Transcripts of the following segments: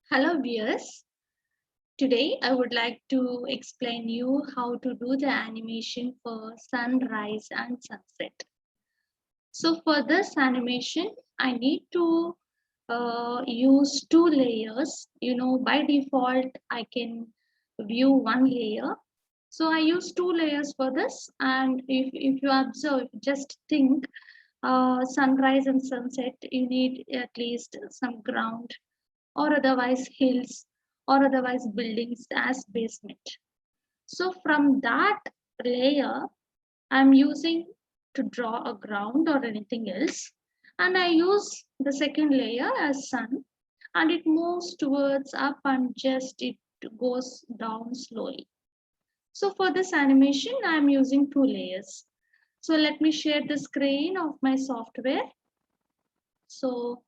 Hello viewers. Today I would like to explain you how to do the animation for sunrise and sunset. So for this animation, I need to use two layers. By default, I can view one layer. So I use two layers for this. And if you observe, just think sunrise and sunset, you need at least some ground or otherwise hills or otherwise buildings as basement. So from that layer, I'm using to draw a ground or anything else. And I use the second layer as sun and it moves towards up and just it goes down slowly. So for this animation, I'm using two layers. So let me share the screen of my software. So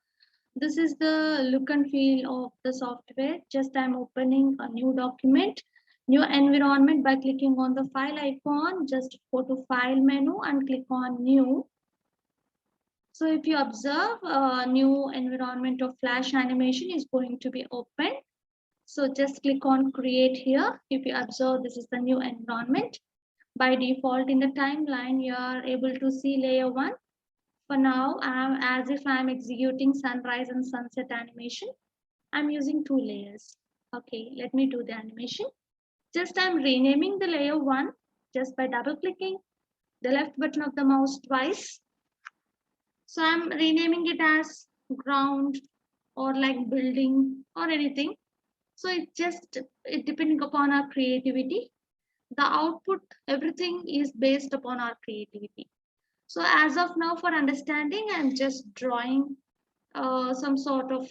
this is the look and feel of the software. Just I'm opening a new document, new environment by clicking on the file icon. Just go to file menu and click on new. So if you observe, a new environment of flash animation is going to be open. So just click on create here. If you observe, this is the new environment. By default in the timeline, you are able to see layer 1. For now, as if I'm executing sunrise and sunset animation, I'm using two layers. Okay, let me do the animation. Just I'm renaming the layer 1 just by double clicking the left button of the mouse twice. So I'm renaming it as ground or like building or anything. So it depending upon our creativity. The output, everything is based upon our creativity. So as of now, for understanding, I'm just drawing some sort of,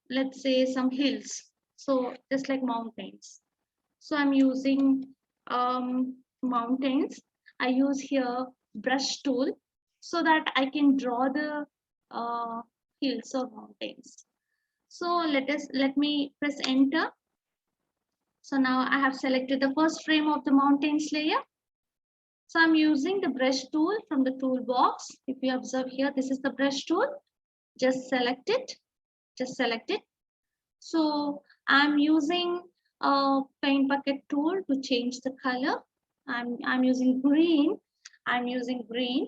let's say, some hills. So just like mountains. So I'm using mountains. I use here brush tool so that I can draw the uh, hills or mountains. So let me press enter. So now I have selected the first frame of the mountains layer. So I'm using the brush tool from the toolbox. If you observe here, this is the brush tool. Just select it. Just select it. So I'm using a paint bucket tool to change the color. I'm using green. I'm using green.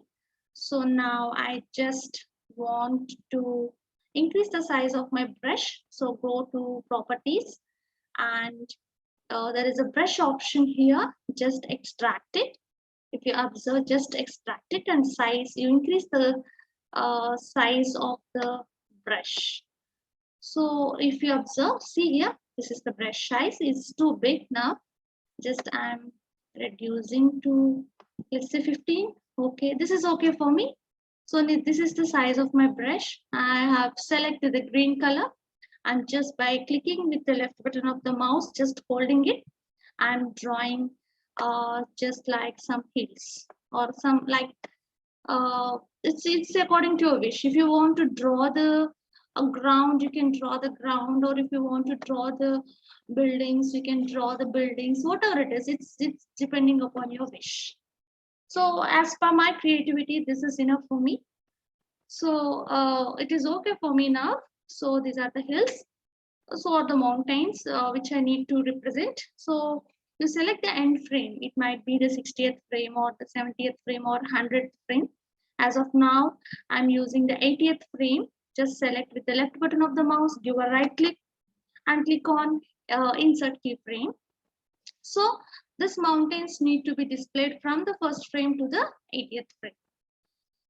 So now I just want to increase the size of my brush. So go to properties and there is a brush option here. Just extract it. If you observe, just extract it and size. You increase the size of the brush. So if you observe, see here, this is the brush size. It's too big now. Just I'm reducing to, let's say 15. Okay, this is okay for me. So this is the size of my brush. I have selected the green color and just by clicking with the left button of the mouse, just holding it, I'm drawing just like some hills or some like it's according to your wish. If you want to draw the ground, you can draw the ground, or if you want to draw the buildings, you can draw the buildings. Whatever it is, it's depending upon your wish. So as per my creativity, this is enough for me. So it is okay for me now. So these are the hills. So are the mountains which I need to represent. So you select the end frame. It might be the 60th frame or the 70th frame or 100th frame. As of now, I'm using the 80th frame. Just select with the left button of the mouse, give a right click and click on insert keyframe. So this mountains need to be displayed from the first frame to the 80th frame.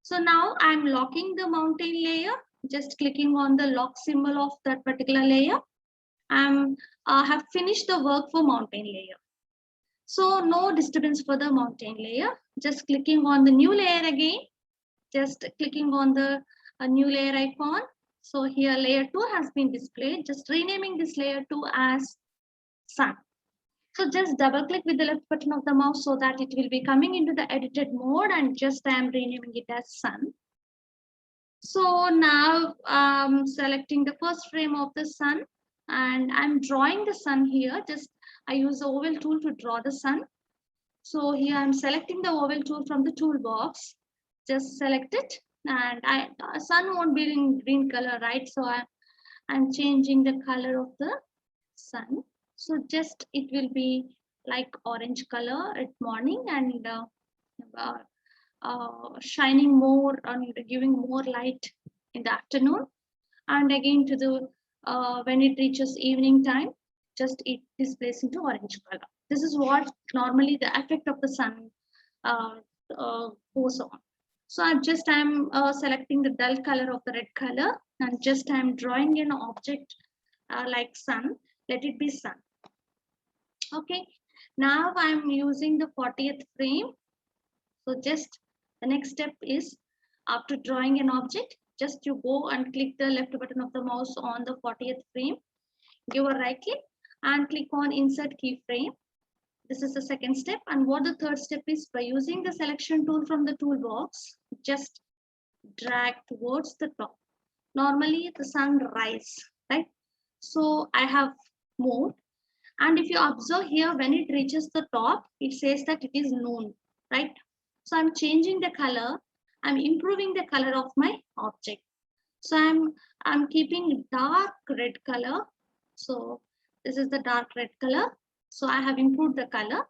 So now I'm locking the mountain layer, just clicking on the lock symbol of that particular layer. I have finished the work for mountain layer. So no disturbance for the mountain layer. Just clicking on the new layer again. Just clicking on the new layer icon. So here layer 2 has been displayed. Just renaming this layer 2 as sun. So just double click with the left button of the mouse so that it will be coming into the edited mode and just I am renaming it as sun. So now I'm selecting the first frame of the sun and I'm drawing the sun here. Just I use the oval tool to draw the sun. So here I'm selecting the oval tool from the toolbox. Just select it and sun won't be in green color, right? So I'm changing the color of the sun. So just it will be like orange color at morning and shining more and giving more light in the afternoon. And again to the when it reaches evening time, just it displays into orange color. This is what normally the effect of the sun uh, goes on. So I'm selecting the dull color of the red color and just I'm drawing an object like sun. Let it be sun. Okay. Now I'm using the 40th frame. So just the next step is after drawing an object, just you go and click the left button of the mouse on the 40th frame, give a right click and click on insert keyframe. This is the second step. And what the third step is, by using the selection tool from the toolbox, just drag towards the top. Normally the sun rise, right? So I have moved. And if you observe here, when it reaches the top, it says that it is noon, right? So I'm changing the color. I'm improving the color of my object. So I'm keeping dark red color. So this is the dark red color. So I have improved the color.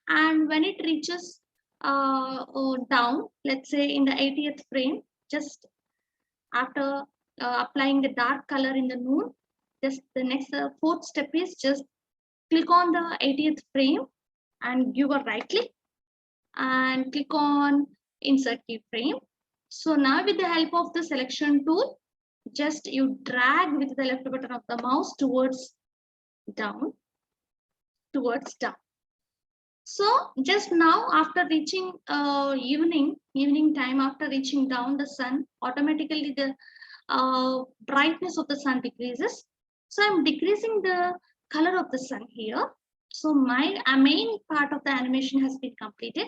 And when it reaches down, let's say in the 80th frame, just after applying the dark color in the noon, just the next fourth step is just click on the 80th frame and give a right click and click on insert keyframe. So now with the help of the selection tool, just you drag with the left button of the mouse towards down. So just now after reaching evening time, after reaching down the sun, automatically the brightness of the sun decreases. So I'm decreasing the color of the sun here. So my main part of the animation has been completed.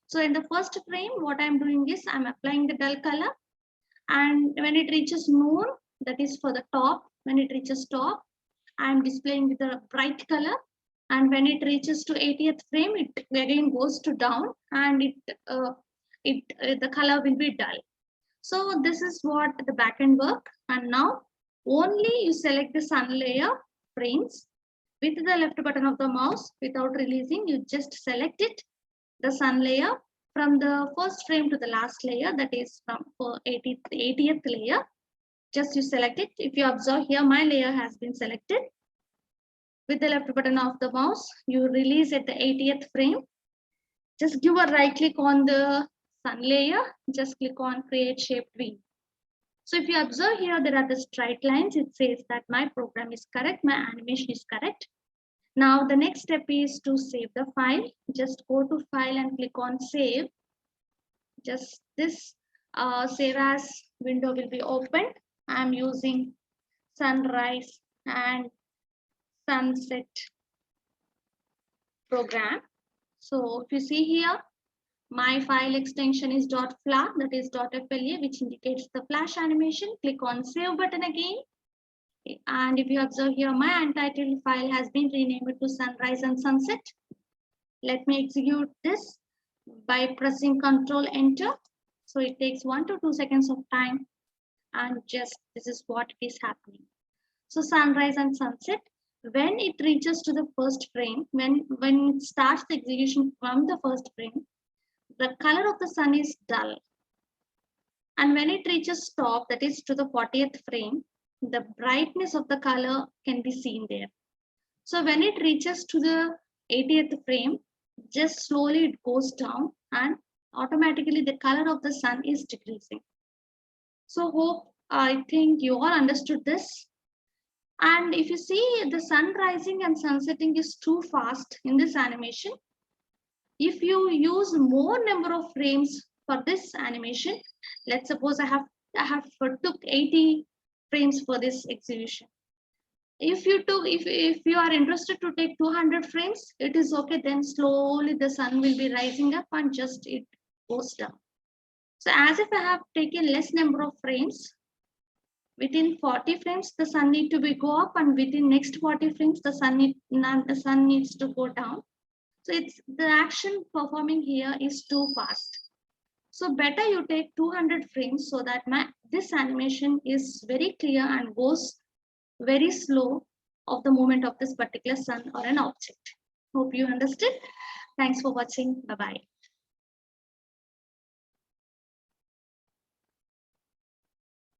So in the first frame, what I'm doing is I'm applying the dull color. And when it reaches noon, that is for the top, when it reaches top, I'm displaying with the bright color. And when it reaches to 80th frame, it again goes to down and the color will be dull. So this is what the backend work. And now only you select the sun layer frames with the left button of the mouse without releasing. You just select it, the sun layer from the first frame to the last layer, that is from 80th layer. Just you select it. If you observe here, my layer has been selected. With the left button of the mouse, you release at the 80th frame. Just give a right click on the sun layer. Just click on create shaped V. So if you observe here, there are the straight lines. It says that my program is correct, my animation is correct. Now the next step is to save the file. Just go to file and click on save. Just this save as window will be opened. I'm using sunrise and sunset program. So if you see here, my file extension is .fla, that is .fla, which indicates the flash animation. Click on save button again. And if you observe here, my untitled file has been renamed to sunrise and sunset. Let me execute this by pressing Ctrl Enter. So it takes 1 to 2 seconds of time. And just this is what is happening. So sunrise and sunset. When it reaches to the first frame, when it starts the execution from the first frame, the color of the sun is dull. And when it reaches top, that is to the 40th frame, the brightness of the color can be seen there. So when it reaches to the 80th frame, just slowly it goes down and automatically the color of the sun is decreasing. So I think you all understood this. And if you see, the sun rising and sunsetting is too fast in this animation. If you use more number of frames for this animation, let's suppose I have took 80 frames for this execution. If you are interested to take 200 frames, it is okay. Then slowly the sun will be rising up and just it goes down. So as if I have taken less number of frames, within 40 frames the sun need to be go up, and within next 40 frames the sun needs to go down. So it's the action performing here is too fast. So better you take 200 frames so that this animation is very clear and goes very slow of the movement of this particular sun or an object. Hope you understood. Thanks for watching. Bye bye.